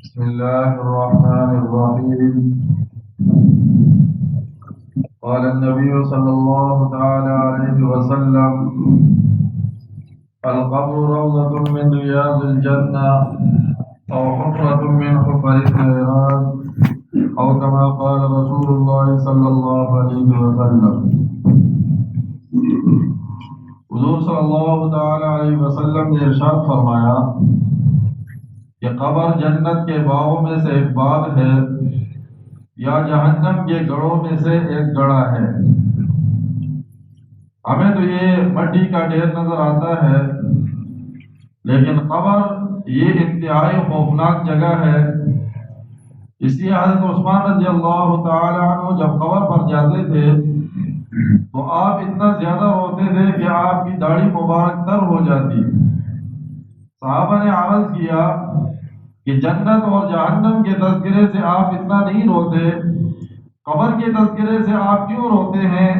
بسم الله الرحمن الرحيم. قال النبي صلى الله تعالى عليه وسلم: القبر روضة من رياض الجنة أو حفرة من حفر النيران أو كما قال رسول الله صلى الله عليه وسلم. حضور صلی اللہ تعالی علیہ وسلم نے ارشاد فرمایا کہ قبر جنت کے باغوں میں سے ایک باغ ہے یا جہنم کے گڑھوں میں سے ایک گڑھا ہے۔ ہمیں تو یہ مٹی کا ڈھیر نظر آتا ہے، لیکن قبر یہ انتہائی خوفناک جگہ ہے۔ اس لیے حضرت عثمان رضی اللہ تعالی عنہ جب قبر پر جاتے تھے تو آپ اتنا زیادہ روتے تھے کہ آپ کی داڑھی مبارک تر ہو جاتی۔ صحابہ نے عرض کیا کہ جنت اور جہنم کے تذکرے سے آپ اتنا نہیں روتے، قبر کے تذکرے سے آپ کیوں روتے ہیں؟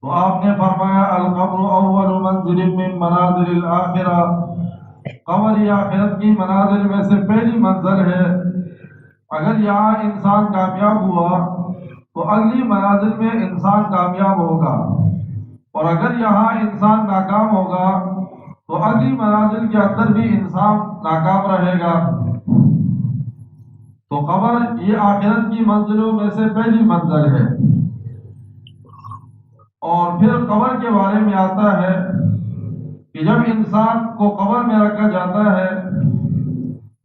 تو آپ نے فرمایا: القبر اول منزل من منازل الاخرہ، قبر یہ آخرت کی منازل میں سے پہلی منزل ہے۔ اگر یہاں انسان کامیاب ہوا تو اگلی منازل میں انسان کامیاب ہوگا، اور اگر یہاں انسان ناکام ہوگا تو اگلی منازل کے اندر بھی انسان ناکام رہے گا۔ تو قبر یہ آخرت کی منزلوں میں سے پہلی منزل ہے۔ اور پھر قبر کے بارے میں آتا ہے کہ جب انسان کو قبر میں رکھا جاتا ہے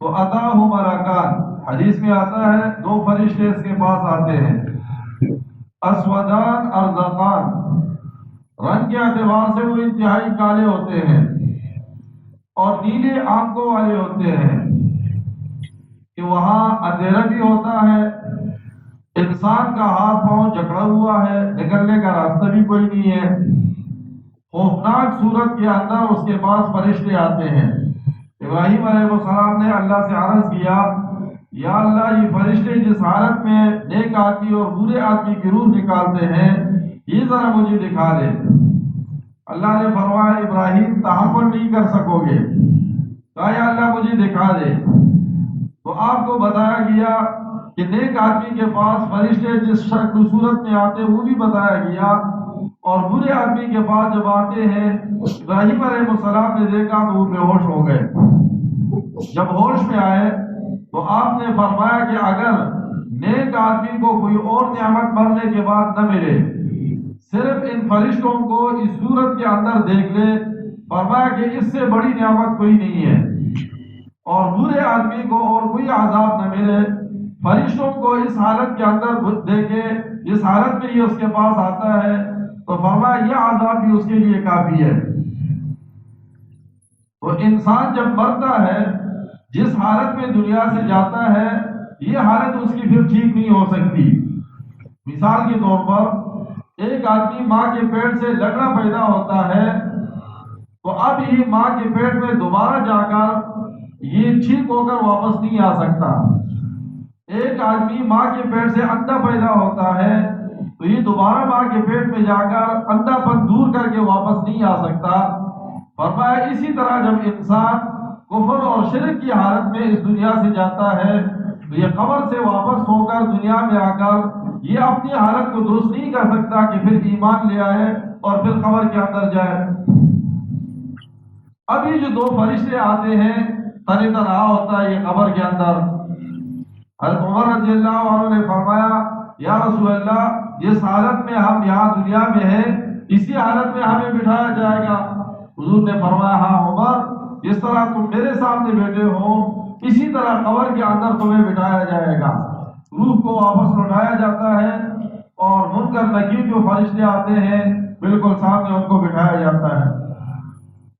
تو اتاہ ملکان، حدیث میں آتا ہے دو فرشتے اس کے پاس آتے ہیں، اسودان ارزقان، رنگ کے اعتبار سے وہ انتہائی کالے ہوتے ہیں اور نیلے آنکھوں والے ہوتے ہیں کہ وہاں اندھیرا بھی ہوتا ہے، انسان کا ہاتھ پاؤں جکڑا ہوا ہے، نکلنے کا راستہ بھی کوئی نہیں ہے۔ خوفناک صورت کے اندر اس کے پاس فرشتے آتے ہیں۔ ابراہیم علیہ السلام نے اللہ سے عرض کیا: یا اللہ، یہ فرشتے جس حالت میں نیک آدمی اور برے آدمی کی روح نکالتے ہیں یہ ذرا مجھے دکھا دے۔ اللہ نے فرمایا: ابراہیم، تحمل نہیں کر سکو گے۔ کہا: یا اللہ مجھے دکھا دے۔ تو آپ کو بتایا گیا کہ نیک آدمی کے پاس فرشتے جس شکل صورت میں آتے وہ بھی بتایا گیا، اور برے آدمی کے پاس جب آتے ہیں ابراہیم علیہ السلام نے دیکھا تو وہ بے ہوش ہو گئے۔ جب ہوش میں آئے تو آپ نے فرمایا کہ اگر نیک آدمی کو کوئی اور نعمت مرنے کے بعد نہ ملے، صرف ان فرشتوں کو اس صورت کے اندر دیکھ لے، فرمایا کہ اس سے بڑی نعمت کوئی نہیں ہے۔ اور برے آدمی کو اور کوئی عذاب نہ ملے، فرشتوں کو اس حالت کے اندر دیکھے جس حالت میں یہ اس کے پاس آتا ہے، تو فرمایا یہ عذاب بھی اس کے لیے کافی ہے۔ تو انسان جب مرتا ہے، جس حالت میں دنیا سے جاتا ہے، یہ حالت اس کی پھر ٹھیک نہیں ہو سکتی۔ مثال کے طور پر ایک آدمی ماں کے پیٹ سے لگڑا پیدا ہوتا ہے تو اب یہ ماں کے پیٹ میں دوبارہ جا کر یہ ٹھیک ہو کر واپس نہیں آ سکتا۔ ایک آدمی ماں کے پیٹ سے اندھا پیدا ہوتا ہے تو یہ دوبارہ ماں کے پیٹ میں جا کر اندھا پن دور کر کے واپس نہیں آ سکتا۔ فرمایا اسی طرح جب انسان کفر اور شرک کی حالت میں اس دنیا سے جاتا ہے تو یہ قبر سے واپس ہو کر دنیا میں آ کر یہ اپنی حالت کو درست نہیں کر سکتا کہ پھر ایمان لے آئے اور پھر قبر کے اندر جائے۔ اب یہ جو دو فرشتے آتے ہیں، تنہا ہوتا ہے یہ قبر کے اندر۔ حضرت عمر رضی اللہ عنہ نے فرمایا: یا رسول اللہ، جس حالت میں ہم یہاں دنیا میں ہیں اسی حالت میں ہمیں بٹھایا جائے گا؟ حضور نے فرمایا: ہاں عمر، جس طرح تم میرے سامنے بیٹھے ہو اسی طرح قبر کے اندر تمہیں بٹھایا جائے گا۔ روح کو واپس لوٹایا جاتا ہے اور منکر نکیر جو فرشتے آتے ہیں بالکل سامنے ان کو بٹھایا جاتا ہے۔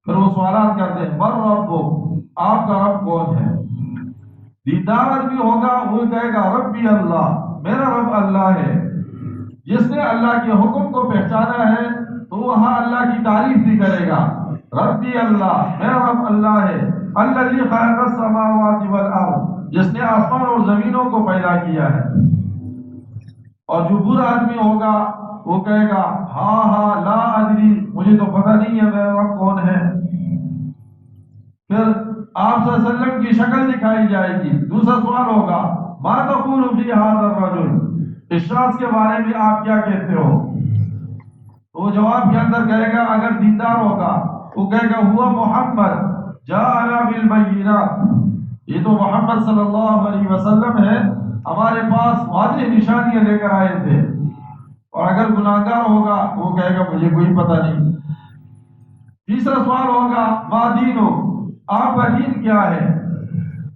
پھر وہ سوالات کرتے ہیں: من ربک، آپ کا رب کون ہے؟ دیندار آدمی ہوگا وہ کہے گا: ربی اللہ، میرا رب اللہ ہے۔ جس نے اللہ کے حکم کو پہچانا ہے تو وہاں اللہ کی تعریف بھی کرے گا: ربی اللہ، میرا رب اللہ ہے۔ الذی خلق السماوات والارض، جس نے آسمان اور زمینوں کو پیدا کیا ہے۔ اور جو برا آدمی ہوگا وہ کہے گا: ہاں ہاں لا ادری، مجھے تو پتہ نہیں ہے میرا رب کون ہے۔ پھر آپ صلی اللہ علیہ وسلم کی شکل دکھائی جائے گی۔ دوسرا سوال ہوگا ما تقول فی ھذا الرجل، اس شخص کے بارے میں آپ کیا کہتے ہو؟ تو وہ جواب کے اندر کہے گا، اگر دیندار ہوگا وہ کہے گا ہوا محمد جاءنا بالبینات، یہ تو محمد صلی اللہ علیہ وسلم ہے، ہمارے پاس واضح نشانیاں لے کر آئے تھے۔ اور اگر گناہگار ہوگا وہ کہے گا مجھے کوئی پتہ نہیں۔ تیسرا سوال ہوگا ما دینو، آپ کا دین کیا ہے؟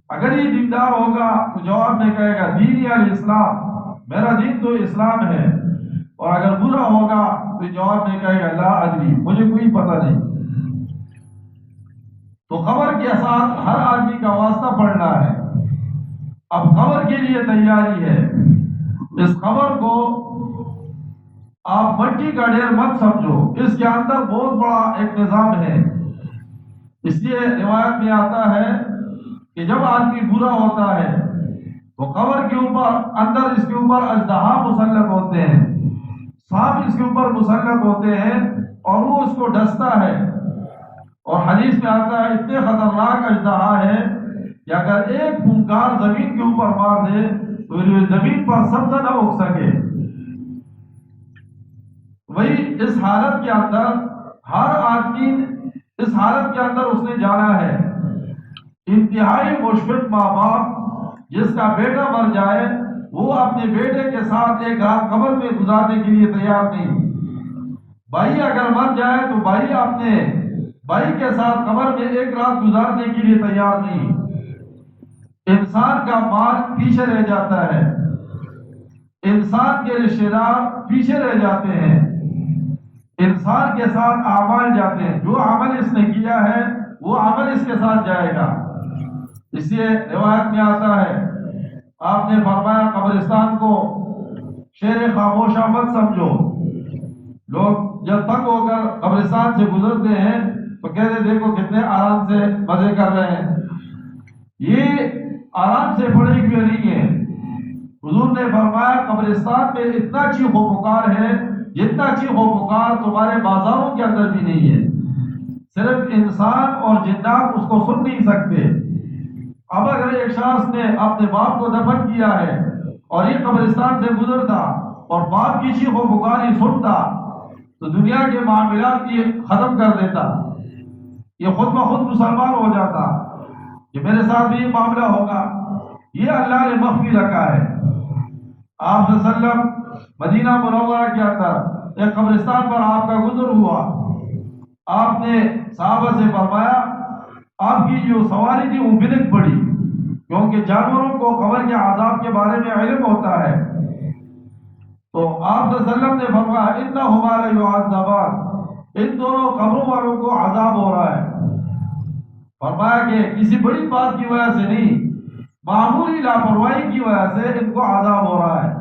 اگر یہ دیندار ہوگا تو جواب میں کہے گا دین الاسلام، میرا دین تو اسلام ہے۔ اور اگر برا ہوگا تو جواب میں کہے گا لا ادری، مجھے کوئی پتہ نہیں۔ تو خبر کے ساتھ ہر آدمی کا واسطہ پڑنا ہے۔ اب خبر کے لیے تیاری ہے، اس خبر کو آپ مٹی کا ڈھیر مت سمجھو، اس کے اندر بہت بڑا ایک نظام ہے۔ اس لیے روایت میں آتا ہے کہ جب آدمی برا ہوتا ہے تو قبر کے اوپر اندر اس کے اوپر اژدہا مسلط ہوتے ہیں، سانپ اس کے اوپر مسلط ہوتے ہیں اور وہ اس کو ڈستا ہے۔ اور حدیث میں آتا ہے اتنے خطرناک اژدہا ہے کہ اگر ایک پھنکار زمین کے اوپر مار دے تو زمین پر سبزہ نہ اگ سکے۔ وہی اس حالت کے اندر ہر آدمی اس حالت کے اندر اس نے جانا ہے۔ انتہائی مشفق ماں باپ جس کا بیٹا مر جائے وہ اپنے بیٹے کے ساتھ ایک رات قبر میں گزارنے کے لیے تیار نہیں۔ بھائی اگر مر جائے تو بھائی اپنے بھائی کے ساتھ قبر میں ایک رات گزارنے کے لیے تیار نہیں۔ انسان کا مال پیچھے رہ جاتا ہے، انسان کے رشتے دار پیچھے رہ جاتے ہیں، انسان کے ساتھ اعمال جاتے ہیں، جو عمل اس نے کیا ہے وہ عمل اس کے ساتھ جائے گا۔ اس لیے روایت میں آتا ہے آپ نے فرمایا قبرستان کو شیر خاموشہ مت سمجھو۔ لوگ جب تنگ ہو کر قبرستان سے گزرتے ہیں تو کہتے دیکھو کتنے آرام سے مزے کر رہے ہیں، یہ آرام سے پڑے ہوئے نہیں ہے۔ حضور نے فرمایا قبرستان میں اتنا چیخ و پکار ہے جتنا چیخ و پکار تمہارے بازاروں کے اندر بھی نہیں ہے۔ صرف انسان اور جنات اس کو سن نہیں سکتے۔ اب اگر ایک شخص نے اپنے باپ کو دفن کیا ہے اور یہ قبرستان سے گزرتا اور باپ کی چیخ و پکار ہی سنتا تو دنیا کے معاملات یہ ختم کر دیتا، یہ خود بخود مسلمان ہو جاتا کہ میرے ساتھ بھی یہ معاملہ ہوگا۔ یہ اللہ نے مخفی رکھا ہے۔ آپ صلی اللہ علیہ وسلم مدینہ منورہ کے اندر ایک قبرستان پر آپ کا گزر ہوا، آپ نے صحابہ سے فرمایا آپ کی جو سواری تھی وہ بدعت پڑی، کیونکہ جانوروں کو قبر کے عذاب کے بارے میں علم ہوتا ہے۔ تو آپ صلی اللہ علیہ وسلم نے فرمایا انہما لیعذبان، ان دونوں قبروں والوں کو عذاب ہو رہا ہے۔ فرمایا کہ کسی بڑی بات کی وجہ سے نہیں، معمولی لاپرواہی کی وجہ سے ان کو عذاب ہو رہا ہے۔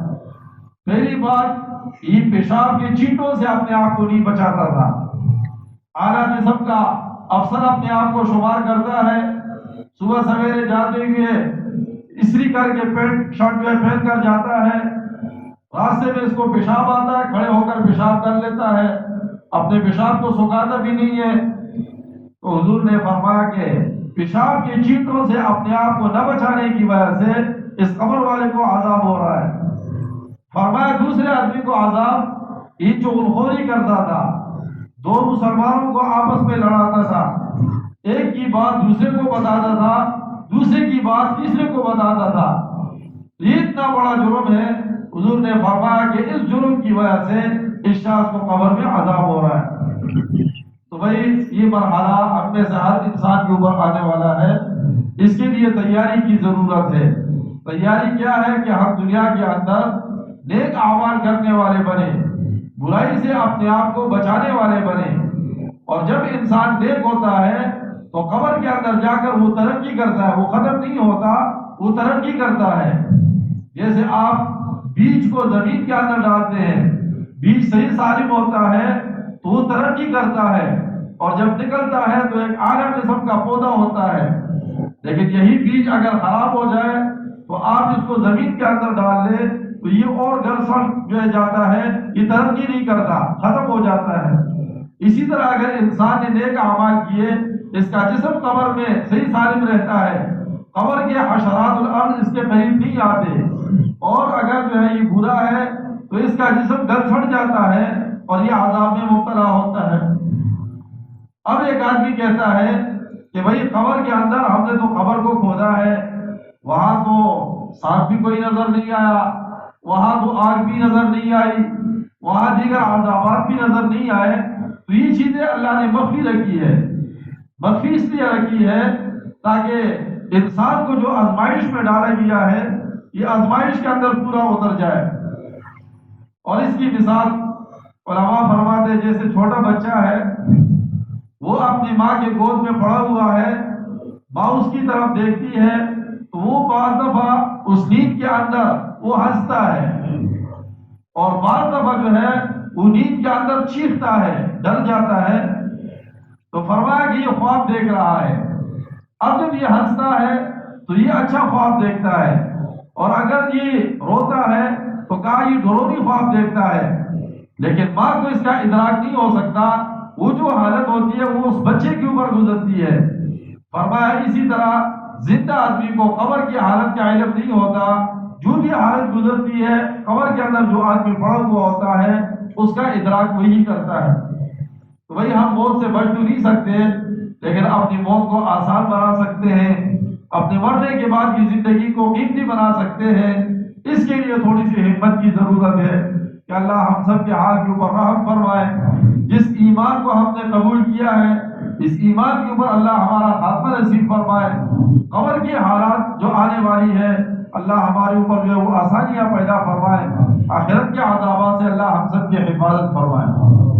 پہلی بات یہ پیشاب کے چینٹوں سے اپنے آپ کو نہیں بچاتا تھا۔ اعلیٰ جسم کا افسر اپنے آپ کو شمار کرتا ہے، صبح سویرے جاتے ہوئے استری کر کے پینٹ شرٹ پہن کر جاتا ہے، راستے میں اس کو پیشاب آتا ہے، کھڑے ہو کر پیشاب کر لیتا ہے، اپنے پیشاب کو سکھاتا بھی نہیں ہے۔ تو حضور نے فرمایا کہ پیشاب کے چینٹوں سے اپنے آپ کو نہ بچانے کی وجہ سے اس قبر والے کو عذاب ہو رہا ہے۔ فرمایا دوسرے آدمی کو عذاب یہ چغلخوری کرتا تھا، دو مسلمانوں کو آپس میں لڑاتا تھا، ایک کی بات دوسرے کو بتاتا تھا، دوسرے کی بات تیسرے کو بتاتا تھا۔ یہ اتنا بڑا جرم ہے، حضور نے فرمایا کہ اس جرم کی وجہ سے اس شخص کو قبر میں عذاب ہو رہا ہے۔ تو بھائی یہ مرحلہ ہم میں سے ہر انسان کے اوپر آنے والا ہے، اس کے لیے تیاری کی ضرورت ہے۔ تیاری کیا ہے کہ ہم دنیا کے اندر نیک اعمال کرنے والے بنے، برائی سے اپنے آپ کو بچانے والے بنے، اور جب انسان نیک ہوتا ہے تو قبر کے اندر جا کر وہ ترقی کرتا ہے، وہ ختم نہیں ہوتا، وہ ترقی کرتا ہے۔ جیسے آپ بیج کو زمین کے اندر ڈالتے ہیں، بیج صحیح سالم ہوتا ہے تو وہ ترقی کرتا ہے، اور جب نکلتا ہے تو ایک اعلیٰ قسم کا پودا ہوتا ہے۔ لیکن یہی بیج اگر خراب ہو جائے تو آپ اس کو زمین کے اندر ڈال لیں تو یہ اور گرسن جو ہے جاتا ہے، یہ ترقی نہیں کرتا، ختم ہو جاتا ہے۔ اسی طرح اگر انسان نے نیک اعمال کیے اس کا جسم قبر میں صحیح سالم رہتا ہے، قبر کے حشرات الارض اس کے قریب نہیں آتے، اور اگر جو ہے یہ برا ہے تو اس کا جسم گل سڑ جاتا ہے اور یہ عذاب میں مبتلا ہوتا ہے۔ اب ایک آدمی کہتا ہے کہ بھائی قبر کے اندر ہم نے تو قبر کو کھودا ہے، وہاں تو سانپ بھی کوئی نظر نہیں آیا، وہاں تو آگ بھی نظر نہیں آئی، وہاں دیگر عذابات بھی نظر نہیں آئے، تو یہ چیزیں اللہ نے مخفی رکھی ہے۔ مخفی اس لیے رکھی ہے تاکہ انسان کو جو آزمائش میں ڈالا گیا ہے یہ آزمائش کے اندر پورا اتر جائے۔ اور اس کی مثال علماء فرماتے ہیں جیسے چھوٹا بچہ ہے، وہ اپنی ماں کے گود میں پڑا ہوا ہے، ماں اس کی طرف دیکھتی ہے تو وہ بعض دفعہ اس نیند کے اندر وہ ہنستا ہے، اور بعض دفعہ جو ہے وہ نیند کے اندر چیختا ہے، ڈر جاتا ہے۔ تو فرمایا کہ یہ خواب دیکھ رہا ہے۔ اب جب یہ ہنستا ہے تو یہ اچھا خواب دیکھتا ہے، اور اگر یہ روتا ہے تو کہا یہ ڈرونی خواب دیکھتا ہے، لیکن ماں کو اس کا ادراک نہیں ہو سکتا، وہ جو حالت ہوتی ہے وہ اس بچے کے اوپر گزرتی ہے۔ فرمایا اسی طرح زندہ آدمی کو قبر کی حالت کا علم نہیں ہوتا، جو بھی حالت گزرتی ہے قبر کے اندر جو آدمی پڑا ہوا ہوتا ہے اس کا ادراک وہی کرتا ہے۔ تو بھائی ہم موت سے بچ تو نہیں سکتے، لیکن اپنی موت کو آسان بنا سکتے ہیں، اپنے مرنے کے بعد کی زندگی کو قیمتی بنا سکتے ہیں۔ اس کے لیے تھوڑی سی ہمت کی ضرورت ہے کہ اللہ ہم سب کے حال کے اوپر رحم فرمائے۔ جس ایمان کو ہم نے قبول کیا ہے اس ایمان کے اوپر اللہ ہمارا خاتمہ نصیب فرمائے۔ قبر کی حالات جو آنے والی ہے اللہ ہمارے اوپر جو ہے وہ آسانیاں پیدا فرمائے، آخرت کے عذابات سے اللہ ہم سب کی حفاظت فرمائے۔